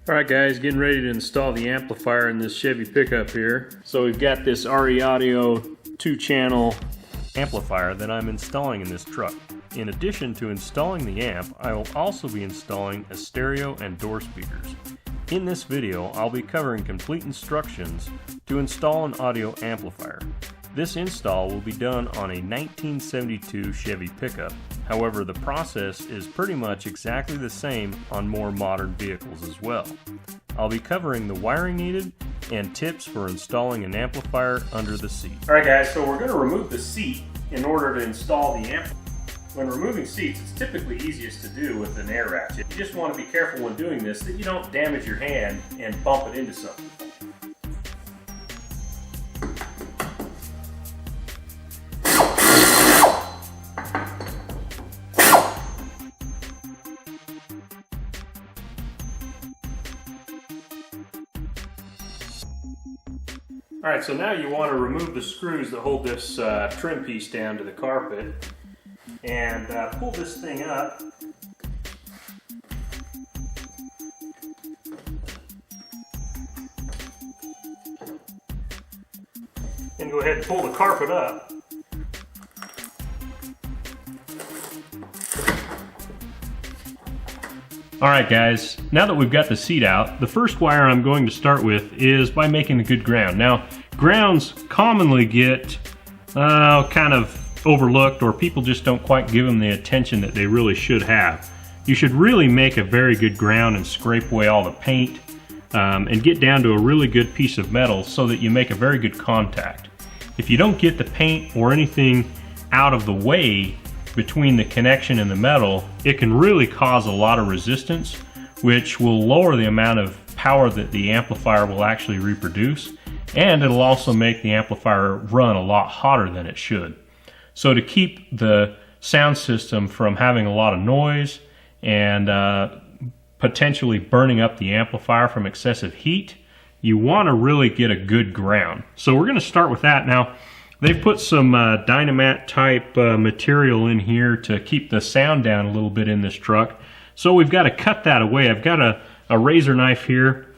Alright guys, getting ready to install the amplifier in this Chevy pickup here. So we've got this RE Audio 2-channel amplifier that I'm installing in this truck. In addition to installing the amp, I will also be installing a stereo and door speakers. In this video, I'll be covering complete instructions to install an audio amplifier. This install will be done on a 1972 Chevy pickup. However, the process is pretty much exactly the same on more modern vehicles as well. I'll be covering the wiring needed and tips for installing an amplifier under the seat. Alright guys, so we're going to remove the seat in order to install the amp. When removing seats, it's typically easiest to do with an air ratchet. You just want to be careful when doing this that you don't damage your hand and bump it into something. Alright, so now you want to remove the screws that hold this trim piece down to the carpet and pull this thing up. And go ahead and pull the carpet up. Alright guys, now that we've got the seat out, the first wire I'm going to start with is by making a good ground. Now, grounds commonly get kind of overlooked, or people just don't quite give them the attention that they really should have. You should really make a very good ground and scrape away all the paint and get down to a really good piece of metal so that you make a very good contact. If you don't get the paint or anything out of the way between the connection and the metal, it can really cause a lot of resistance, which will lower the amount of power that the amplifier will actually reproduce, and it'll also make the amplifier run a lot hotter than it should. So to keep the sound system from having a lot of noise and potentially burning up the amplifier from excessive heat, you want to really get a good ground. So we're going to start with that. Now, they've put some Dynamat type material in here to keep the sound down a little bit in this truck. So we've got to cut that away. I've got a razor knife here,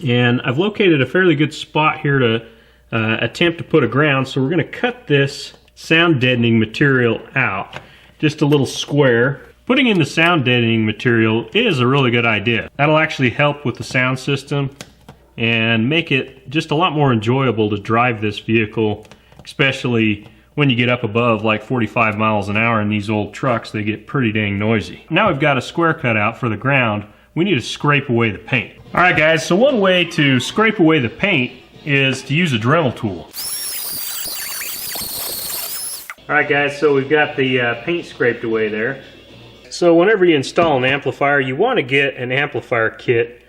and I've located a fairly good spot here to attempt to put a ground. So we're going to cut this sound deadening material out, just a little square. Putting in the sound deadening material is a really good idea. That'll actually help with the sound system and make it just a lot more enjoyable to drive this vehicle, especially when you get up above like 45 miles an hour in these old trucks. They get pretty dang noisy. Now we've got a square cut out for the ground. We need to scrape away the paint. Alright guys, so one way to scrape away the paint is to use a Dremel tool. Alright guys, so we've got the paint scraped away there. So whenever you install an amplifier, you want to get an amplifier kit,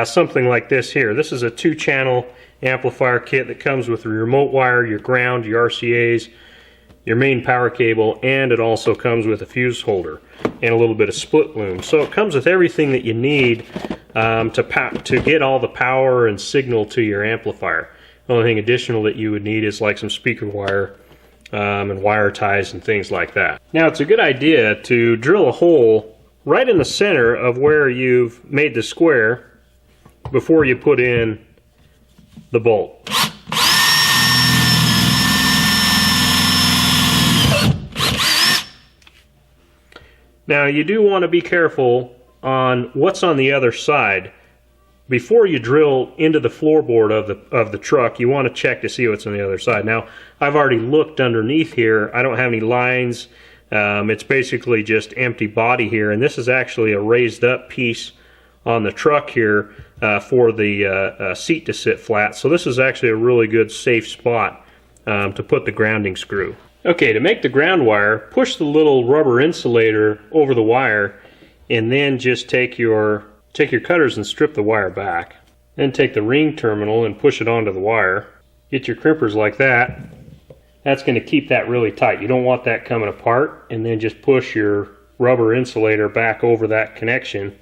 something like this here. This is a 2-channel amplifier kit that comes with your remote wire, your ground, your RCAs, your main power cable, and it also comes with a fuse holder and a little bit of split loom. So it comes with everything that you need to get all the power and signal to your amplifier. The only thing additional that you would need is like some speaker wire and wire ties and things like that. Now it's a good idea to drill a hole right in the center of where you've made the square before you put in the bolt. Now you do want to be careful on what's on the other side. Before you drill into the floorboard of the truck, you want to check to see what's on the other side. Now, I've already looked underneath here. I don't have any lines. It's basically just empty body here, and this is actually a raised up piece on the truck here for the seat to sit flat. So this is actually a really good safe spot to put the grounding screw. Okay, to make the ground wire, push the little rubber insulator over the wire, and then just take your cutters and strip the wire back. Then take the ring terminal and push it onto the wire. Get your crimpers like that. That's going to keep that really tight. You don't want that coming apart, and then just push your rubber insulator back over that connection,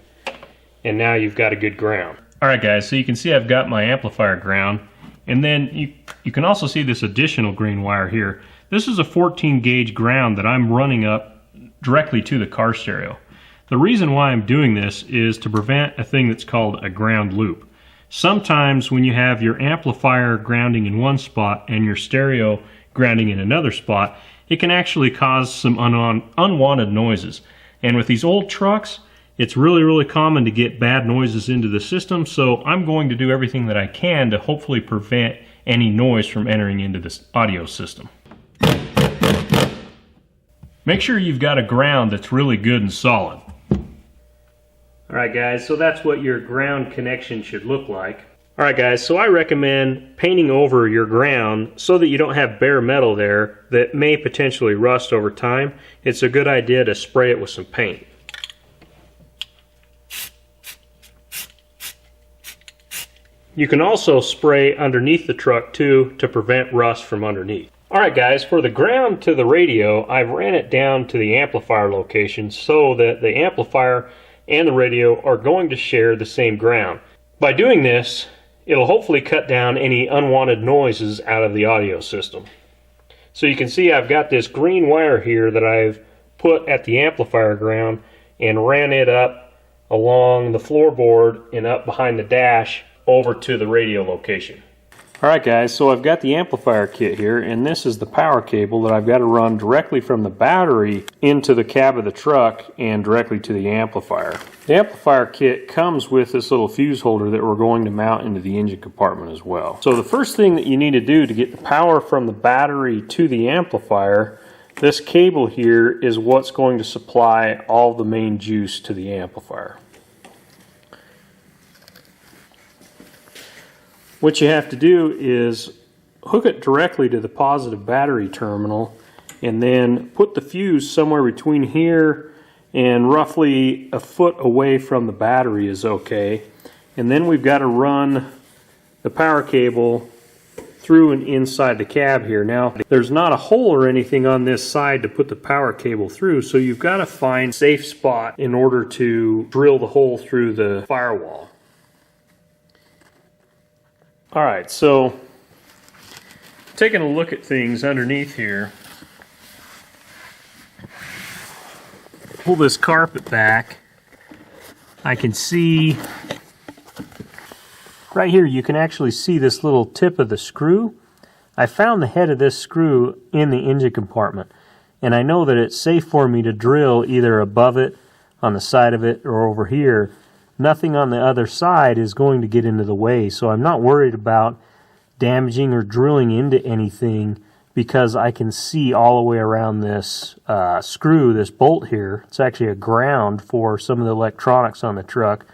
and now you've got a good ground. Alright guys, so you can see I've got my amplifier ground, and then you can also see this additional green wire here. This is a 14 gauge ground that I'm running up directly to the car stereo. The reason why I'm doing this is to prevent a thing that's called a ground loop. Sometimes when you have your amplifier grounding in one spot and your stereo grounding in another spot, it can actually cause some unwanted noises. And with these old trucks, it's really common to get bad noises into the system, so I'm going to do everything that I can to hopefully prevent any noise from entering into this audio system. Make sure you've got a ground that's really good and solid. Alright guys, so that's what your ground connection should look like. Alright guys, so I recommend painting over your ground so that you don't have bare metal there that may potentially rust over time. It's a good idea to spray it with some paint. You can also spray underneath the truck too to prevent rust from underneath. Alright guys, for the ground to the radio, I've ran it down to the amplifier location so that the amplifier and the radio are going to share the same ground. By doing this, it'll hopefully cut down any unwanted noises out of the audio system. So you can see I've got this green wire here that I've put at the amplifier ground and ran it up along the floorboard and up behind the dash over to the radio location. Alright guys, so I've got the amplifier kit here, and this is the power cable that I've got to run directly from the battery into the cab of the truck and directly to the amplifier. The amplifier kit comes with this little fuse holder that we're going to mount into the engine compartment as well. So the first thing that you need to do to get the power from the battery to the amplifier, this cable here is what's going to supply all the main juice to the amplifier. What you have to do is hook it directly to the positive battery terminal and then put the fuse somewhere between here and roughly a foot away from the battery is okay. And then we've got to run the power cable through and inside the cab here. Now, there's not a hole or anything on this side to put the power cable through, so you've got to find a safe spot in order to drill the hole through the firewall. Alright, so taking a look at things underneath here, pull this carpet back, I can see right here, you can actually see this little tip of the screw. I found the head of this screw in the engine compartment, and I know that it's safe for me to drill either above it, on the side of it, or over here. Nothing on the other side is going to get into the way, so I'm not worried about damaging or drilling into anything because I can see all the way around this screw, this bolt here. It's actually a ground for some of the electronics on the truck.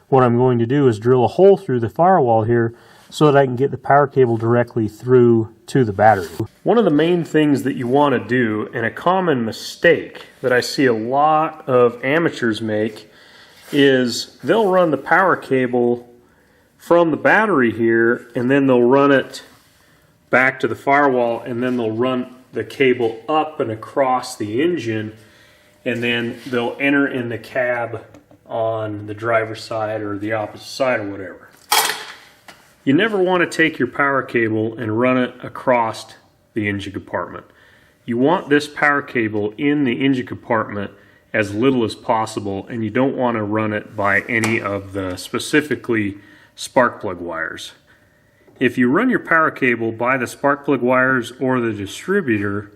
What I'm going to do is drill a hole through the firewall here so that I can get the power cable directly through to the battery. One of the main things that you want to do, and a common mistake that I see a lot of amateurs make, is they'll run the power cable from the battery here and then they'll run it back to the firewall and then they'll run the cable up and across the engine and then they'll enter in the cab on the driver's side or the opposite side or whatever. You never want to take your power cable and run it across the engine compartment. You want this power cable in the engine compartment as little as possible, and you don't want to run it by any of the specifically spark plug wires. If you run your power cable by the spark plug wires or the distributor,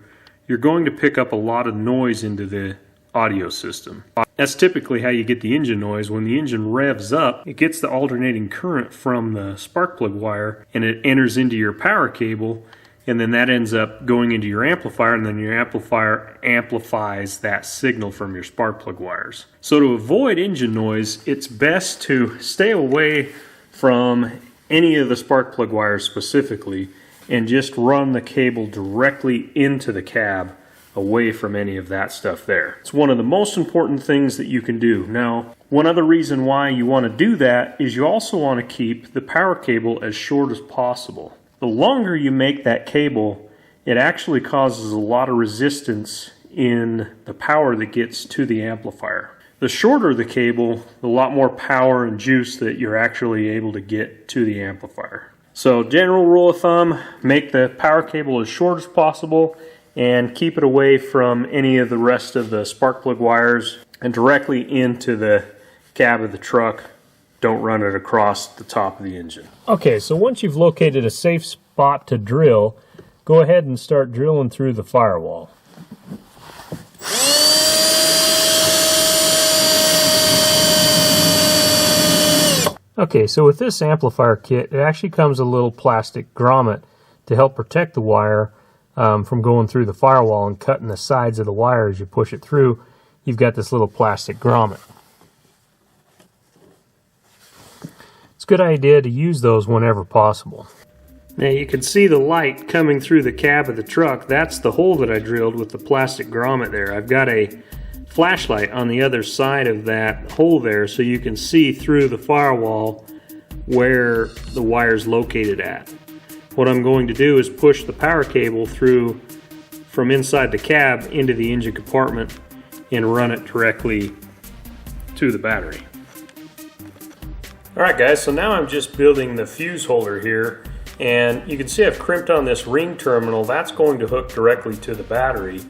you're going to pick up a lot of noise into the audio system. That's typically how you get the engine noise. When the engine revs up, it gets the alternating current from the spark plug wire and it enters into your power cable, and then that ends up going into your amplifier, and then your amplifier amplifies that signal from your spark plug wires. So to avoid engine noise, it's best to stay away from any of the spark plug wires specifically and just run the cable directly into the cab away from any of that stuff there. It's one of the most important things that you can do. Now, one other reason why you want to do that is you also want to keep the power cable as short as possible. The longer you make that cable, it actually causes a lot of resistance in the power that gets to the amplifier. The shorter the cable, the lot more power and juice that you're actually able to get to the amplifier. So general rule of thumb, make the power cable as short as possible and keep it away from any of the rest of the spark plug wires and directly into the cab of the truck. Don't run it across the top of the engine. Okay, so once you've located a safe spot to drill, go ahead and start drilling through the firewall. Okay, so with this amplifier kit, it actually comes a little plastic grommet to help protect the wire from going through the firewall and cutting the sides of the wire as you push it through. You've got this little plastic grommet. It's a good idea to use those whenever possible. Now you can see the light coming through the cab of the truck. That's the hole that I drilled with the plastic grommet there. I've got a flashlight on the other side of that hole there so you can see through the firewall where the wire is located at. What I'm going to do is push the power cable through from inside the cab into the engine compartment and run it directly to the battery. Alright guys, so now I'm just building the fuse holder here, and you can see I've crimped on this ring terminal. That's going to hook directly to the battery.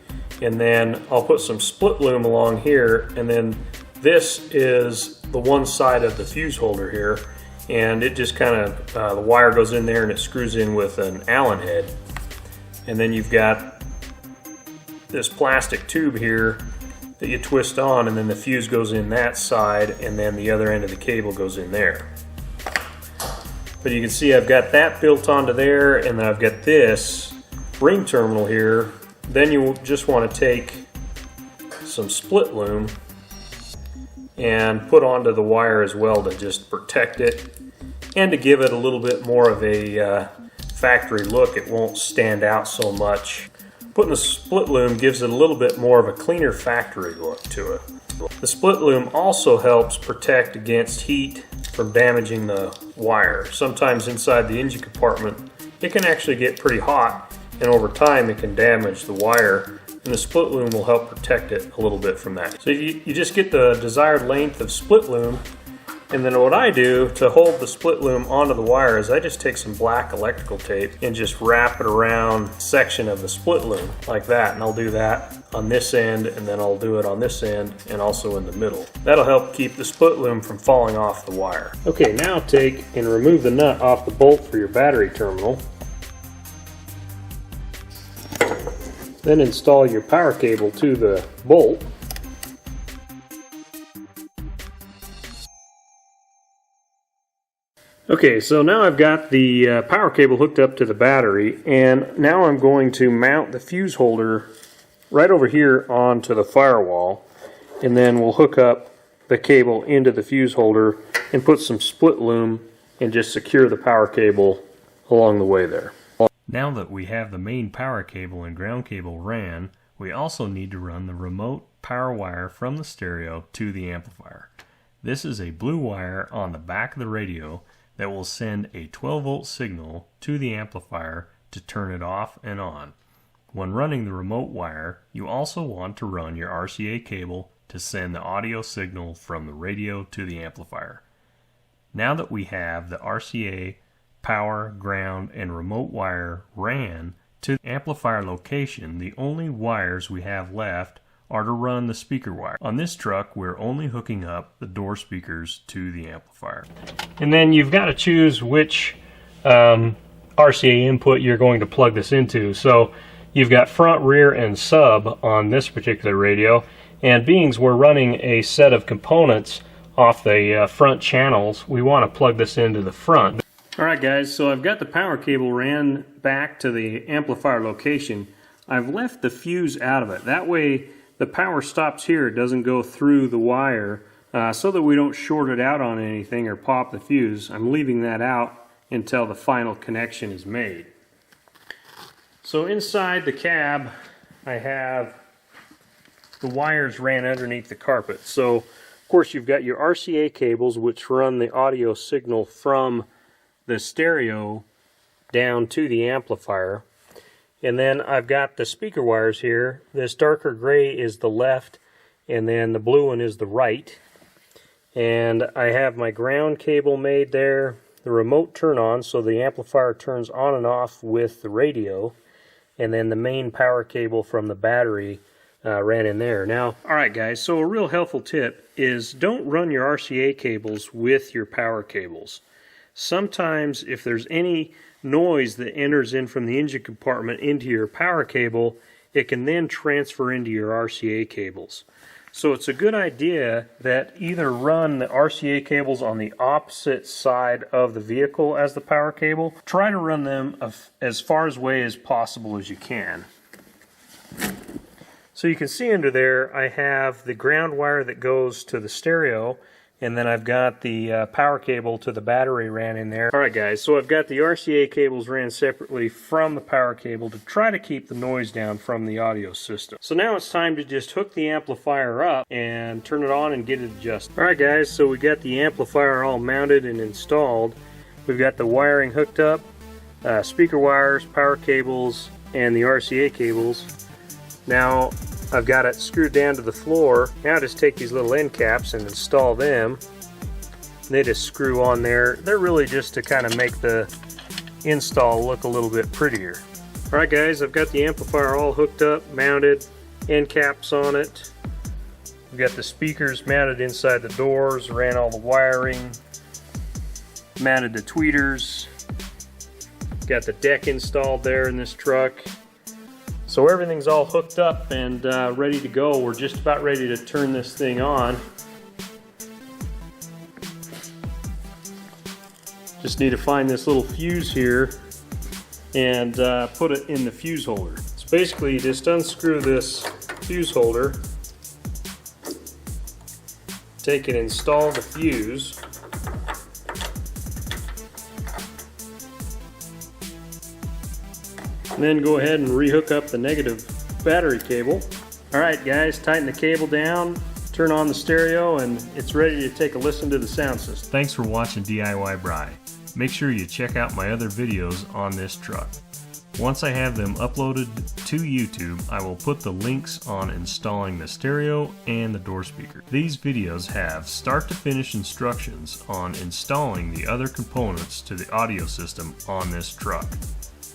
And then I'll put some split loom along here, and then this is the one side of the fuse holder here, and it just kind of, the wire goes in there and it screws in with an Allen head. And then you've got this plastic tube here that you twist on, and then the fuse goes in that side, and then the other end of the cable goes in there. But you can see I've got that built onto there, and then I've got this ring terminal here. Then you just want to take some split loom and put onto the wire as well to just protect it and to give it a little bit more of a factory look. It won't stand out so much. Putting the split loom gives it a little bit more of a cleaner factory look to it. The split loom also helps protect against heat from damaging the wire. Sometimes inside the engine compartment it can actually get pretty hot, and over time it can damage the wire, and the split loom will help protect it a little bit from that. So you just get the desired length of split loom, and then what I do to hold the split loom onto the wire is I just take some black electrical tape and just wrap it around a section of the split loom like that, and I'll do that on this end, and then I'll do it on this end and also in the middle. That'll help keep the split loom from falling off the wire. Okay, now take and remove the nut off the bolt for your battery terminal. Then install your power cable to the bolt. Okay, so now I've got the power cable hooked up to the battery, and now I'm going to mount the fuse holder right over here onto the firewall, and then we'll hook up the cable into the fuse holder and put some split loom and just secure the power cable along the way there. Now that we have the main power cable and ground cable ran, we also need to run the remote power wire from the stereo to the amplifier. This is a blue wire on the back of the radio that will send a 12-volt signal to the amplifier to turn it off and on. When running the remote wire, you also want to run your RCA cable to send the audio signal from the radio to the amplifier. Now that we have the RCA, power, ground, and remote wire ran to the amplifier location, the only wires we have left are to run the speaker wire. On this truck, we're only hooking up the door speakers to the amplifier. And then you've got to choose which RCA input you're going to plug this into. So you've got front, rear, and sub on this particular radio, and being we're running a set of components off the front channels, we want to plug this into the front. Alright guys, so I've got the power cable ran back to the amplifier location. I've left the fuse out of it. That way the power stops here, it doesn't go through the wire, so that we don't short it out on anything or pop the fuse. I'm leaving that out until the final connection is made. So inside the cab I have the wires ran underneath the carpet. So of course you've got your RCA cables which run the audio signal from the stereo down to the amplifier, and then I've got the speaker wires here. This darker gray is the left, and then the blue one is the right, and I have my ground cable made there, the remote turn on so the amplifier turns on and off with the radio, and then the main power cable from the battery ran in there. Now, alright guys, so a real helpful tip is don't run your RCA cables with your power cables. Sometimes if there's any noise that enters in from the engine compartment into your power cable, it can then transfer into your RCA cables. So it's a good idea that either run the RCA cables on the opposite side of the vehicle as the power cable. Try to run them as far away as possible as you can. So you can see under there I have the ground wire that goes to the stereo, and then I've got the power cable to the battery ran in there. Alright guys, so I've got the RCA cables ran separately from the power cable to try to keep the noise down from the audio system. So now it's time to just hook the amplifier up and turn it on and get it adjusted. Alright guys, so we got the amplifier all mounted and installed. We've got the wiring hooked up, speaker wires, power cables, and the RCA cables. Now I've got it screwed down to the floor. Now I just take these little end caps and install them. They just screw on there. They're really just to kind of make the install look a little bit prettier. Alright guys, I've got the amplifier all hooked up, mounted, end caps on it. We've got the speakers mounted inside the doors, ran all the wiring, mounted the tweeters, got the deck installed there in this truck. So everything's all hooked up and ready to go. We're just about ready to turn this thing on. Just need to find this little fuse here and put it in the fuse holder. So basically you just unscrew this fuse holder, take and install the fuse. And then go ahead and rehook up the negative battery cable. Alright guys, tighten the cable down, turn on the stereo, and it's ready to take a listen to the sound system. Thanks for watching DIY Bry. Make sure you check out my other videos on this truck. Once I have them uploaded to YouTube, I will put the links on installing the stereo and the door speaker. These videos have start to finish instructions on installing the other components to the audio system on this truck.